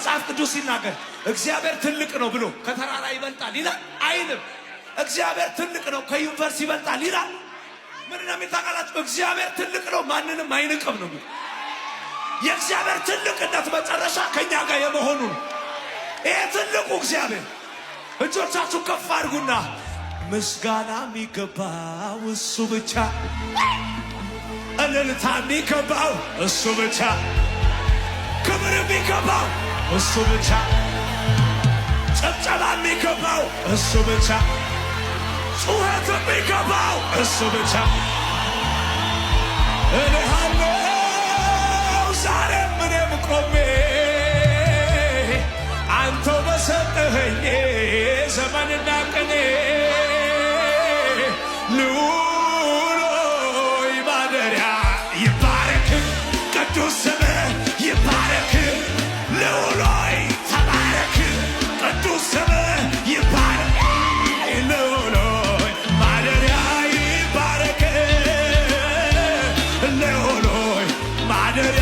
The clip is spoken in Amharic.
መጽሐፍ ቅዱስ ሲናገር እግዚአብሔር ትልቅ ነው ብሎ ከተራራ ይበልጣል ይላል አይልም። እግዚአብሔር ትልቅ ነው ከዩኒቨርሲቲ ይበልጣል ይላል። ምን ነው የሚታቃላችሁ? እግዚአብሔር ትልቅ ነው ማንንም አይንቅም ነው። የእግዚአብሔር ትልቅነት መጨረሻ ከኛ ጋር የመሆኑ ነው። ይሄ ትልቁ እግዚአብሔር እጆቻችሁ ከፍ አድርጉና ምስጋና የሚገባው እሱ ብቻ፣ እልልታ የሚገባው እሱ ብቻ፣ ክብር የሚገባው እሱ ብቻ፣ ጭብጨባ የሚገባው እሱ ብቻ፣ ጩኸት የሚገባው እሱ ብቻ። እልሃለሁ ዛሬም እኔም ቆሜ አንተው በሰጠኸኝ ዘመንና ቀኔ ልዑል ሆይ ማደሪያ ይባረክ፣ ቅዱስ ስምህ ይባረክ። ልዑል ሆይ ተባረክ፣ ቅዱስ ስምህ ይባረክ። ልዑል ሆይ ማደሪያ ይባረክ። ልዑል ሆይ ማደሪያ